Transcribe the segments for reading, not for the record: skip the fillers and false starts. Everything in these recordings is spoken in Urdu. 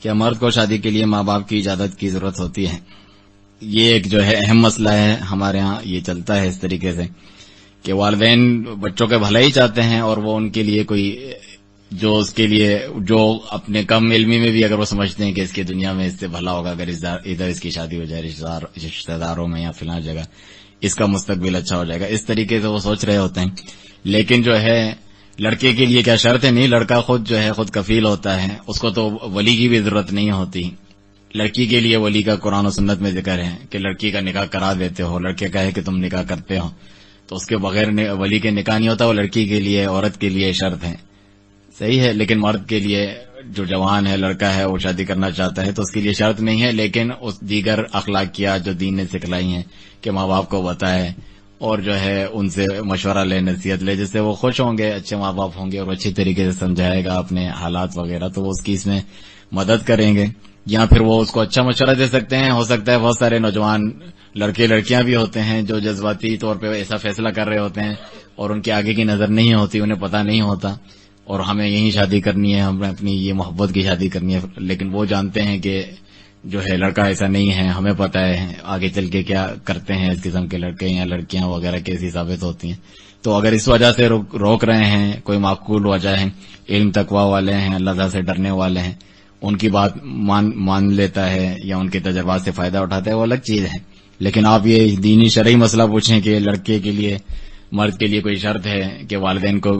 کیا مرد کو شادی کے لیے ماں باپ کی اجازت کی ضرورت ہوتی ہے؟ یہ ایک جو ہے اہم مسئلہ ہے، ہمارے ہاں یہ چلتا ہے اس طریقے سے کہ والدین بچوں کے بھلا ہی چاہتے ہیں، اور وہ ان کے لیے کوئی جو اس کے لیے جو اپنے کم علمی میں بھی اگر وہ سمجھتے ہیں کہ اس کی دنیا میں اس سے بھلا ہوگا اگر ادھر اس کی شادی ہو جائے رشتہ داروں میں یا فلاں جگہ، اس کا مستقبل اچھا ہو جائے گا، اس طریقے سے وہ سوچ رہے ہوتے ہیں. لیکن جو ہے لڑکے کے لیے کیا شرط ہے؟ نہیں، لڑکا خود جو ہے خود کفیل ہوتا ہے، اس کو تو ولی کی بھی ضرورت نہیں ہوتی. لڑکی کے لیے ولی کا قرآن و سنت میں ذکر ہے کہ لڑکی کا نکاح کرا دیتے ہو، لڑکے کا ہے کہ تم نکاح کرتے ہو، تو اس کے بغیر ولی کے نکاح نہیں ہوتا. وہ لڑکی کے لیے عورت کے لیے شرط ہے، صحیح ہے. لیکن مرد کے لیے جو جوان ہے، لڑکا ہے، وہ شادی کرنا چاہتا ہے تو اس کے لیے شرط نہیں ہے. لیکن اس دیگر اخلاقیات جو دین نے سکھلائی ہیں کہ ماں باپ کو بتائے اور جو ہے ان سے مشورہ لے، نصیحت لے، جس سے وہ خوش ہوں گے، اچھے ماں باپ ہوں گے اور اچھی طریقے سے سمجھائے گا اپنے حالات وغیرہ، تو وہ اس کی اس میں مدد کریں گے. یا پھر وہ اس کو اچھا مشورہ دے سکتے ہیں. ہو سکتا ہے بہت سارے نوجوان لڑکے لڑکیاں بھی ہوتے ہیں جو جذباتی طور پہ ایسا فیصلہ کر رہے ہوتے ہیں اور ان کے آگے کی نظر نہیں ہوتی، انہیں پتہ نہیں ہوتا اور ہمیں یہی شادی کرنی ہے، ہمیں اپنی یہ محبت کی شادی کرنی ہے. لیکن وہ جانتے ہیں کہ جو ہے لڑکا ایسا نہیں ہے، ہمیں پتہ ہے آگے چل کے کیا کرتے ہیں اس قسم کے لڑکے یا لڑکیاں وغیرہ کیسی ثابت ہوتی ہیں. تو اگر اس وجہ سے روک رہے ہیں، کوئی معقول وجہ ہے، علم تقوی والے ہیں، اللہ تعالیٰ سے ڈرنے والے ہیں، ان کی بات مان لیتا ہے یا ان کے تجربات سے فائدہ اٹھاتا ہے، وہ الگ چیز ہے. لیکن آپ یہ دینی شرعی مسئلہ پوچھیں کہ لڑکے کے لیے مرد کے لیے کوئی شرط ہے کہ والدین کو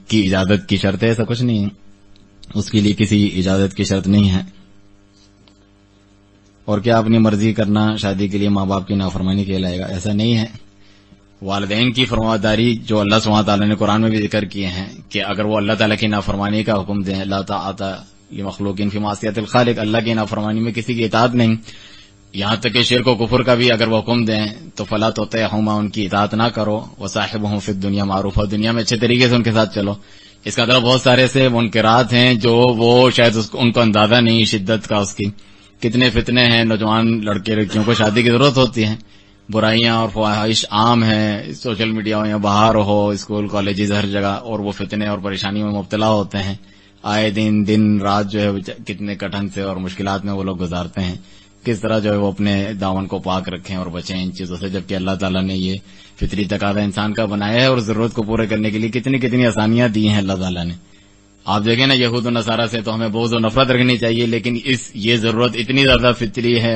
کی اجازت کی شرط ہے، ایسا کچھ نہیں ہے. اس کے لیے کسی اجازت کی شرط نہیں ہے. اور کیا اپنی مرضی کرنا شادی کے لیے ماں باپ کی نافرمانی کہلائے گا؟ ایسا نہیں ہے. والدین کی فرمانبرداری جو اللہ سبحانہ تعالیٰ نے قرآن میں بھی ذکر کیے ہیں کہ اگر وہ اللہ تعالیٰ کی نافرمانی کا حکم دیں، لا طاعۃ لمخلوق فی معصیۃ الخالق، اللہ کی نافرمانی میں کسی کی اطاعت نہیں، یہاں تک کہ شرک و کفر کا بھی اگر وہ حکم دیں تو فلا تطعہما، ان کی اطاعت نہ کرو، وصاحبہم فی الدنیا معروفا، دنیا میں اچھے طریقے سے ان کے ساتھ چلو. اس کا مطلب بہت سارے ایسے منکرات ہیں جو وہ شاید ان کو اندازہ نہیں شدت کا اس کی. کتنے فتنے ہیں، نوجوان لڑکے لڑکیوں کو شادی کی ضرورت ہوتی ہے، برائیاں اور فواہش عام ہیں، سوشل میڈیا ہو یا باہر ہو، اسکول کالجز ہر جگہ، اور وہ فتنے اور پریشانیوں میں مبتلا ہوتے ہیں. آئے دن رات جو ہے کتنے کٹھن سے اور مشکلات میں وہ لوگ گزارتے ہیں. کس طرح جو ہے وہ اپنے دامن کو پاک رکھیں اور بچیں ان چیزوں سے، جبکہ اللہ تعالیٰ نے یہ فطری تقاضا انسان کا بنایا ہے اور ضرورت کو پورے کرنے کے لیے کتنی آسانیاں دی ہیں اللہ تعالیٰ نے. آپ دیکھیں نا یہود و نصارہ سے تو ہمیں بغض و نفرت رکھنی چاہیے، لیکن یہ ضرورت اتنی زیادہ فطری ہے،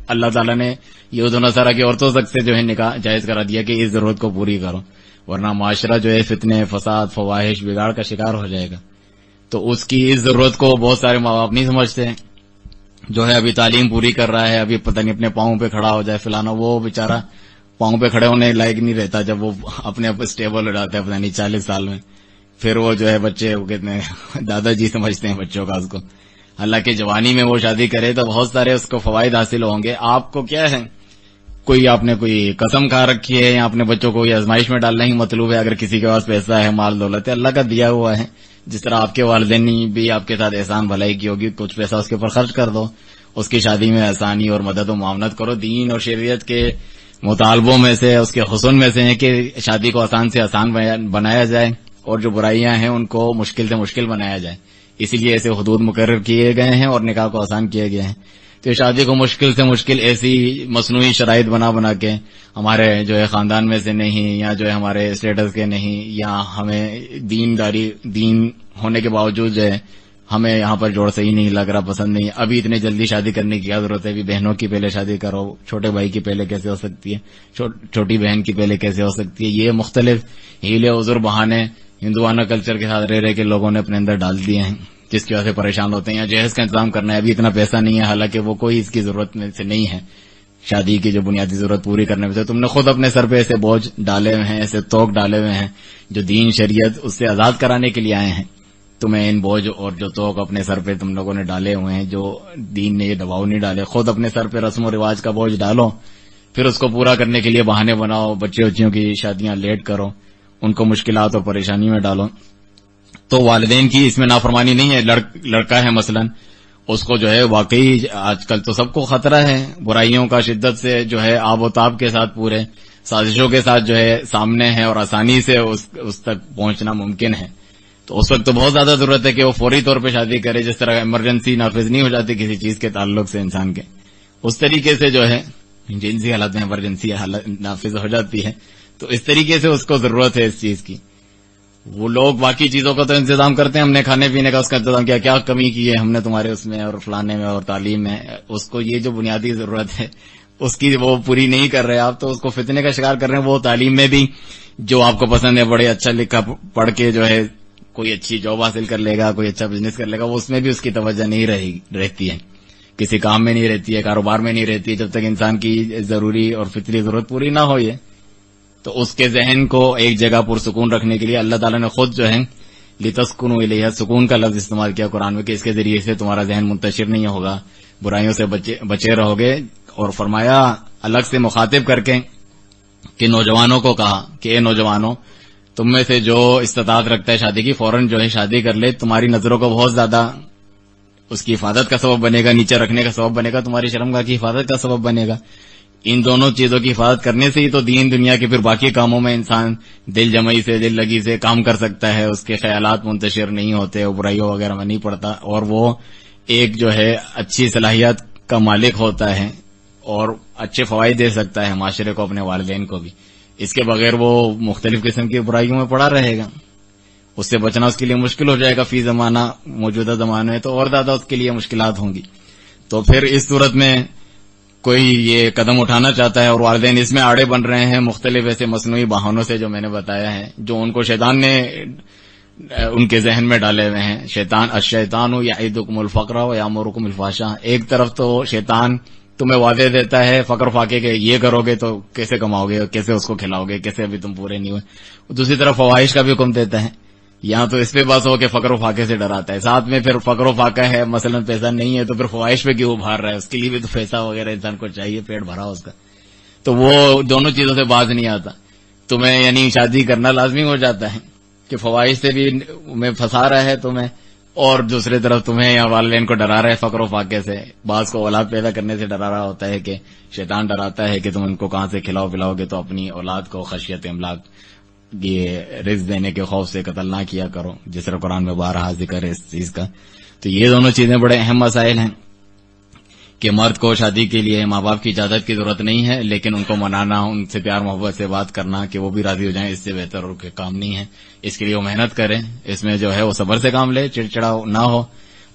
اللہ تعالیٰ نے یہود و نصارہ کی عورتوں تک سے جو ہے نکاح جائز کرا دیا کہ اس ضرورت کو پوری کرو، ورنہ معاشرہ جو ہے فتنے، فساد، فواہش، بگاڑ کا شکار ہو جائے گا. تو اس کی اس ضرورت کو بہت سارے ماں باپ نہیں سمجھتے ہیں. جو ہے ابھی تعلیم پوری کر رہا ہے، ابھی پتہ نہیں اپنے پاؤں پہ کھڑا ہو جائے فلانا، وہ بیچارہ پاؤں پہ کھڑے ہونے لائق نہیں رہتا جب وہ اپنے اسٹیبل ہو جاتا ہے پتہ نہیں 40 سال میں. پھر وہ جو ہے بچے وہ کتنے دادا جی سمجھتے ہیں بچوں کا اس کو. حالانکہ جوانی میں وہ شادی کرے تو بہت سارے اس کو فوائد حاصل ہوں گے. آپ کو کیا ہے، کوئی آپ نے کوئی قسم کھا رکھی ہے یا اپنے بچوں کو یہ آزمائش میں ڈالنا ہی مطلوب ہے؟ اگر کسی کے پاس پیسہ ہے، مال دولت ہے، اللہ کا دیا ہوا ہے، جس طرح آپ کے والدین نے بھی آپ کے ساتھ احسان بھلائی کی ہوگی، کچھ پیسہ اس کے اوپر خرچ کر دو، اس کی شادی میں آسانی اور مدد و معاونت کرو. دین اور شریعت کے مطالبوں میں سے، اس کے حسن میں سے ہے کہ شادی کو آسان سے آسان بنایا جائے اور جو برائیاں ہیں ان کو مشکل سے مشکل بنایا جائے. اسی لیے ایسے حدود مقرر کیے گئے ہیں اور نکاح کو آسان کیے گئے ہیں. تو شادی کو مشکل سے مشکل ایسی مصنوعی شرائط بنا کے ہمارے جو ہے خاندان میں سے نہیں، یا جو ہے ہمارے اسٹیٹس کے نہیں، یا ہمیں دین ہونے کے باوجود جو ہے ہمیں یہاں پر جوڑ صحیح نہیں لگ رہا، پسند نہیں، ابھی اتنے جلدی شادی کرنے کی کیا ضرورت ہے؟ ابھی بہنوں کی پہلے شادی کرو، چھوٹے بھائی کی پہلے کیسے ہو سکتی ہے، چھوٹی بہن کی پہلے کیسے ہو سکتی ہے؟ یہ مختلف ہیلے عذر بہانے ہندوانہ کلچر کے ساتھ رہ کے لوگوں نے اپنے اندر ڈال دیے ہیں، جس کی وجہ سے پریشان ہوتے ہیں. یا جہیز کا انتظام کرنا ہے، ابھی اتنا پیسہ نہیں ہے، حالانکہ وہ کوئی اس کی ضرورت میں سے نہیں ہے. شادی کی جو بنیادی ضرورت پوری کرنے میں سے تم نے خود اپنے سر پہ ایسے بوجھ ڈالے ہوئے ہیں، ایسے توق ڈالے ہوئے ہیں جو دین شریعت اس سے آزاد کرانے کے لیے آئے ہیں. تمہیں ان بوجھ اور جو توق اپنے سر پہ تم لوگوں نے ڈالے ہوئے ہیں، جو دین نے یہ دباؤ نہیں ڈالے، خود اپنے سر پہ رسم و رواج کا بوجھ ڈالو، پھر اس کو پورا کرنے کے لیے بہانے بناؤ، بچیوں کی شادیاں لیٹ کرو، ان کو مشکلات اور پریشانی میں ڈالو. تو والدین کی اس میں نافرمانی نہیں ہے. لڑکا ہے مثلا، اس کو جو ہے واقعی آج کل تو سب کو خطرہ ہے برائیوں کا، شدت سے جو ہے آب و تاب کے ساتھ پورے سازشوں کے ساتھ جو ہے سامنے ہے اور آسانی سے اس تک پہنچنا ممکن ہے. تو اس وقت تو بہت زیادہ ضرورت ہے کہ وہ فوری طور پہ شادی کرے. جس طرح ایمرجنسی نافذ نہیں ہو جاتی کسی چیز کے تعلق سے انسان کے, اس طریقے سے جو ہے جنسی حالت میں ایمرجنسی نافذ ہو جاتی ہے. تو اس طریقے سے اس کو ضرورت ہے اس چیز کی. وہ لوگ باقی چیزوں کا تو انتظام کرتے ہیں, ہم نے کھانے پینے کا اس کا انتظام کیا, کیا کمی کی ہے ہم نے تمہارے اس میں اور فلانے میں اور تعلیم میں. اس کو یہ جو بنیادی ضرورت ہے اس کی وہ پوری نہیں کر رہے آپ, تو اس کو فتنے کا شکار کر رہے ہیں. وہ تعلیم میں بھی جو آپ کو پسند ہے, بڑے اچھا لکھا پڑھ کے جو ہے کوئی اچھی جاب حاصل کر لے گا, کوئی اچھا بزنس کر لے گا, وہ اس میں بھی اس کی توجہ نہیں رہتی ہے, کسی کام میں نہیں رہتی ہے, کاروبار میں نہیں رہتی ہے, جب تک انسان کی ضروری اور فطری ضرورت پوری نہ ہو. یہ تو اس کے ذہن کو ایک جگہ پرسکون رکھنے کے لیے اللہ تعالیٰ نے خود جو ہے لتسکنوا الیہا, سکون کا لفظ استعمال کیا قرآن میں کہ اس کے ذریعے سے تمہارا ذہن منتشر نہیں ہوگا, برائیوں سے بچے رہو گے. اور فرمایا الگ سے مخاطب کر کے کہ نوجوانوں کو کہا کہ اے نوجوانوں, تم میں سے جو استطاعت رکھتا ہے شادی کی فوراً جو ہے شادی کر لے. تمہاری نظروں کو بہت زیادہ اس کی حفاظت کا سبب بنے گا, نیچے رکھنے کا سبب بنے گا, تمہاری شرمگاہ کی حفاظت کا سبب بنے گا. ان دونوں چیزوں کی حفاظت کرنے سے ہی تو دین دنیا کے پھر باقی کاموں میں انسان دل جمعی سے, دل لگی سے کام کر سکتا ہے. اس کے خیالات منتشر نہیں ہوتے, وہ برائیوں وغیرہ میں نہیں پڑتا, اور وہ ایک جو ہے اچھی صلاحیت کا مالک ہوتا ہے اور اچھے فوائد دے سکتا ہے معاشرے کو, اپنے والدین کو بھی. اس کے بغیر وہ مختلف قسم کی برائیوں میں پڑا رہے گا, اس سے بچنا اس کے لیے مشکل ہو جائے گا. فی زمانہ موجودہ زمانے میں تو اور زیادہ اس کے لیے مشکلات ہوں گی. تو پھر اس صورت میں کوئی یہ قدم اٹھانا چاہتا ہے اور والدین اس میں آڑے بن رہے ہیں مختلف ایسے مصنوعی بہانوں سے جو میں نے بتایا ہے, جو ان کو شیطان نے ان کے ذہن میں ڈالے ہوئے ہیں. الشیطان یعدکم الفقر ویامرکم الفحشاء. ایک طرف تو شیطان تمہیں وعدے دیتا ہے فقر فاقے کے, یہ کرو گے تو کیسے کماؤ گے, کیسے اس کو کھلاؤ گے, کیسے ابھی تم پورے نہیں ہوئے. دوسری طرف فواہش کا بھی حکم دیتا ہے. یہاں تو اس پہ بس ہو کہ فقر و فاقے سے ڈراتا ہے, ساتھ میں پھر فقر و فاقہ ہے, مثلا پیسہ نہیں ہے تو پھر فواہش پہ کیوں ابھار رہا ہے, اس کے لیے بھی تو پیسہ وغیرہ انسان کو چاہیے, پیٹ بھرا اس کا. تو وہ دونوں چیزوں سے باز نہیں آتا. تمہیں یعنی شادی کرنا لازمی ہو جاتا ہے کہ فواہش سے بھی میں پھنسا رہا ہے تمہیں, اور دوسری طرف تمہیں یا والدین کو ڈرا رہا ہے فقر و فاقے سے. بعض کو اولاد پیدا کرنے سے ڈرا رہا ہوتا ہے کہ شیطان ڈراتا ہے کہ تم ان کو کہاں سے کھلاؤ پلاؤ گے, تو اپنی اولاد کو خشیت املاک, یہ رزق دینے کے خوف سے قتل نہ کیا کرو, جس طرح قرآن میں بارہا ذکر ہے اس چیز کا. تو یہ دونوں چیزیں بڑے اہم مسائل ہیں کہ مرد کو شادی کے لیے ماں باپ کی اجازت کی ضرورت نہیں ہے, لیکن ان کو منانا, ان سے پیار محبت سے بات کرنا کہ وہ بھی راضی ہو جائیں, اس سے بہتر اور کوئی کام نہیں ہے. اس کے لیے وہ محنت کریں, اس میں جو ہے وہ صبر سے کام لے, چڑچڑا نہ ہو,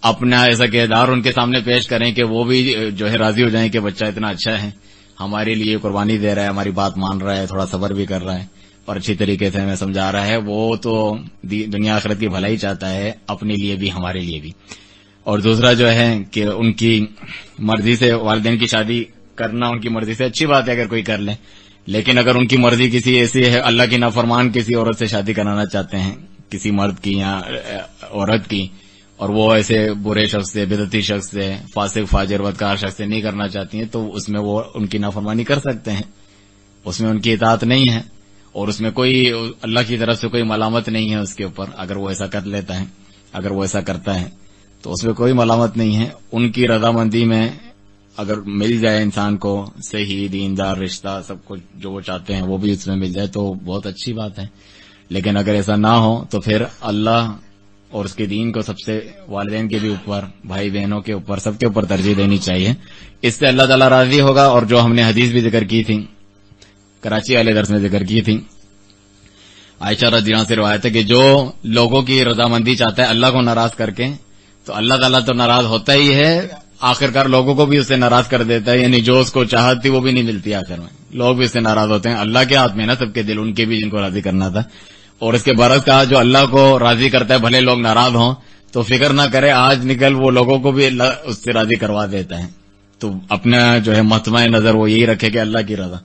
اپنا ایسا کردار ان کے سامنے پیش کریں کہ وہ بھی جو ہے راضی ہو جائیں کہ بچہ اتنا اچھا ہے, ہمارے لیے قربانی دے رہا ہے, ہماری بات مان رہا ہے, تھوڑا صبر بھی کر رہا ہے اور اچھی طریقے سے ہمیں سمجھا رہا ہے. وہ تو دنیا آخرت کی بھلائی چاہتا ہے, اپنے لیے بھی ہمارے لیے بھی. اور دوسرا جو ہے کہ ان کی مرضی سے والدین کی شادی کرنا ان کی مرضی سے اچھی بات ہے اگر کوئی کر لے, لیکن اگر ان کی مرضی کسی ایسی ہے, اللہ کی نافرمان کسی عورت سے شادی کرانا چاہتے ہیں, کسی مرد کی یا عورت کی, اور وہ ایسے برے شخص سے, بدعتی شخص سے, فاسق فاجر بدکار شخص سے نہیں کرنا چاہتی ہیں, تو اس میں وہ ان کی نافرمانی کر سکتے ہیں, اس میں ان کی اطاعت نہیں ہے, اور اس میں کوئی اللہ کی طرف سے کوئی ملامت نہیں ہے اس کے اوپر. اگر وہ ایسا کر لیتا ہے, اگر وہ ایسا کرتا ہے تو اس میں کوئی ملامت نہیں ہے. ان کی رضامندی میں اگر مل جائے انسان کو صحیح دیندار رشتہ, سب کچھ جو وہ چاہتے ہیں وہ بھی اس میں مل جائے تو بہت اچھی بات ہے. لیکن اگر ایسا نہ ہو تو پھر اللہ اور اس کے دین کو سب سے, والدین کے بھی اوپر, بھائی بہنوں کے اوپر, سب کے اوپر ترجیح دینی چاہیے. اس سے اللہ تعالیٰ راضی ہوگا. اور جو ہم نے حدیث بھی ذکر کی تھی, کراچی والے درس میں ذکر کی تھی, عائشہ رضی اللہ عنہا سے روایت ہے کہ جو لوگوں کی رضامندی چاہتا ہے اللہ کو ناراض کر کے, تو اللہ تعالیٰ تو ناراض ہوتا ہی ہے, آخرکار لوگوں کو بھی اس سے ناراض کر دیتا ہے. یعنی جو اس کو چاہت تھی وہ بھی نہیں ملتی, آخر میں لوگ بھی اس سے ناراض ہوتے ہیں. اللہ کے ہاتھ میں نا سب کے دل, ان کے بھی جن کو راضی کرنا تھا. اور اس کے برعکس کہا جو اللہ کو راضی کرتا ہے بھلے لوگ ناراض ہوں تو فکر نہ کرے, آج نکل وہ لوگوں کو بھی اللہ اس سے راضی کروا دیتا ہے. تو اپنا جو ہے مطمع نظر وہ یہی رکھے کہ اللہ کی رضا,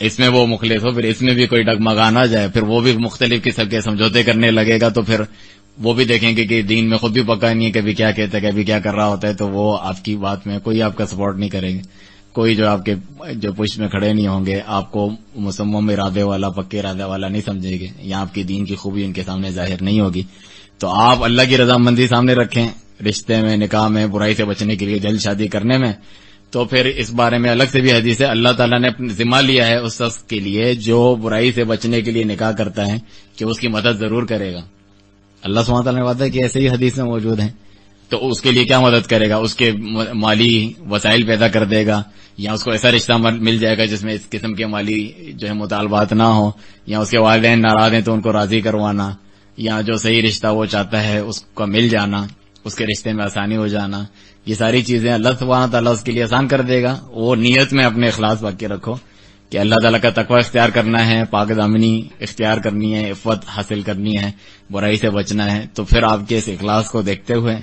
اس میں وہ مخلص ہو. پھر اس میں بھی کوئی ڈگمگا نہ جائے, پھر وہ بھی مختلف قسم کے سمجھوتے کرنے لگے گا, تو پھر وہ بھی دیکھیں گے کہ دین میں خود بھی پکا نہیں ہے, کبھی کیا کہتا ہے کبھی کیا کر رہا ہوتا ہے. تو وہ آپ کی بات میں کوئی آپ کا سپورٹ نہیں کریں گے, کوئی جو آپ کے جو پشت میں کھڑے نہیں ہوں گے, آپ کو مصمم ارادے والا, پکے ارادے والا نہیں سمجھے گے, یا آپ کی دین کی خوبی ان کے سامنے ظاہر نہیں ہوگی. تو آپ اللہ کی رضامندی سامنے رکھیں رشتے میں, نکاح میں, برائی سے بچنے کے لیے, جلد شادی کرنے میں. تو پھر اس بارے میں الگ سے بھی حدیث ہے, اللہ تعالیٰ نے اپنا ذمہ لیا ہے اس شخص کے لیے جو برائی سے بچنے کے لیے نکاح کرتا ہے کہ اس کی مدد ضرور کرے گا. اللہ سبحانہ تعالیٰ نے وعدہ کیا، ایسے ہی حدیث میں موجود ہیں. تو اس کے لیے کیا مدد کرے گا؟ اس کے مالی وسائل پیدا کر دے گا، یا اس کو ایسا رشتہ مل جائے گا جس میں اس قسم کے مالی جو ہے مطالبات نہ ہو، یا اس کے والدین ناراض ہیں تو ان کو راضی کروانا، یا جو صحیح رشتہ وہ چاہتا ہے اس کا مل جانا، اس کے رشتے میں آسانی ہو جانا. یہ ساری چیزیں اللہ سبحانہ تعالیٰ اس کے لیے آسان کر دے گا. وہ نیت میں اپنے اخلاص باقی رکھو کہ اللہ تعالیٰ کا تقوی اختیار کرنا ہے، پاک دامنی اختیار کرنی ہے، عفت حاصل کرنی ہے، برائی سے بچنا ہے. تو پھر آپ کے اس اخلاص کو دیکھتے ہوئے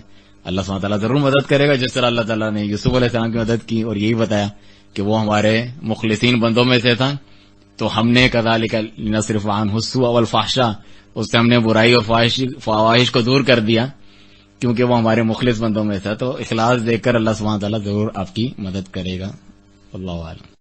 اللہ سبحانہ تعالیٰ ضرور مدد کرے گا، جس طرح اللہ تعالیٰ نے یوسف علیہ السلام کی مدد کی اور یہی بتایا کہ وہ ہمارے مخلصین بندوں میں سے تھا. تو ہم نے کذالک لنصرف عنہ السوء والفحشاء، اس سے ہم نے برائی اور فواحش کو دور کر دیا کیونکہ وہ ہمارے مخلص بندوں میں تھا. تو اخلاص دیکھ کر اللہ سبحانہ تعالیٰ ضرور آپ کی مدد کرے گا. اللہ اعلم.